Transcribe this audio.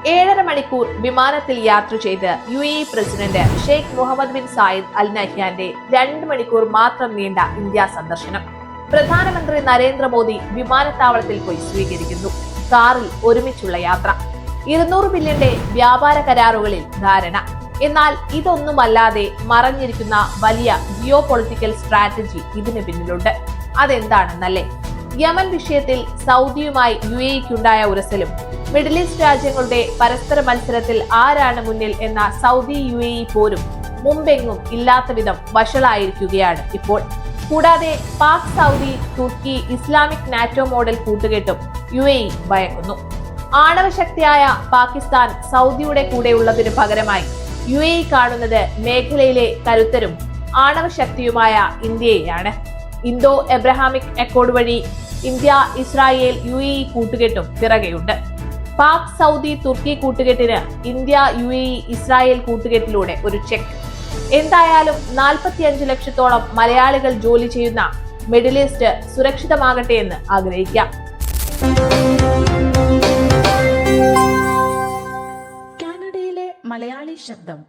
7.5 മണിക്കൂർ വിമാനത്തിൽ യാത്ര ചെയ്ത് UAE president Sheikh Mohammed bin Zayed Al നഹ്യാന്റെ 2 മണിക്കൂർ മാത്രം നീണ്ട ഇന്ത്യ സന്ദർശനം. പ്രധാനമന്ത്രി നരേന്ദ്രമോദി വിമാനത്താവളത്തിൽ പോയി സ്വീകരിക്കുന്നു. കാറിൽ ഒരുമിച്ചുള്ള യാത്ര. 200 ബില്യന്റെ വ്യാപാര കരാറുകളിൽ ധാരണ. എന്നാൽ ഇതൊന്നുമല്ലാതെ മറഞ്ഞിരിക്കുന്ന വലിയ ജിയോ പൊളിറ്റിക്കൽ സ്ട്രാറ്റജി ഇതിന് പിന്നിലുണ്ട്. അതെന്താണെന്നല്ലേ? യമൻ വിഷയത്തിൽ സൗദിയുമായി UAEക്കുണ്ടായ ഉരസലും മിഡിൽ ഈസ്റ്റ് രാജ്യങ്ങളുടെ പരസ്പര മത്സരത്തിൽ ആരാണ് മുന്നിൽ എന്ന സൗദി UAE പോരും മുമ്പെങ്ങും ഇല്ലാത്ത വിധം വഷളായിരിക്കുകയാണ് ഇപ്പോൾ. കൂടാതെ Pak, Saudi, Turkey, Islamic NATO model കൂട്ടുകെട്ടും UAE ഭയക്കുന്നു. ആണവശക്തിയായ പാകിസ്ഥാൻ സൗദിയുടെ കൂടെയുള്ളതിനു പകരമായി UAE കാണുന്നത് മേഖലയിലെ കരുത്തരും ആണവശക്തിയുമായ ഇന്ത്യയെയാണ്. ഇന്തോ എബ്രഹാമിക് അക്കോർഡ് വഴി ഇന്ത്യ, ഇസ്രായേൽ, UAE കൂട്ടുകെട്ടും പിറകെയുണ്ട്. പാക്, സൗദി, തുർക്കി കൂട്ടുകെട്ടിന് ഇന്ത്യ, UAE, ഇസ്രായേൽ കൂട്ടുകെട്ടിലൂടെ ഒരു ചെക്ക്. എന്തായാലും 45 ലക്ഷത്തോളം മലയാളികൾ ജോലി ചെയ്യുന്ന മിഡിൽ ഈസ്റ്റ് സുരക്ഷിതമാകട്ടെ എന്ന് ആഗ്രഹിക്കാം. കാനഡയിലെ മലയാളി ശബ്ദം.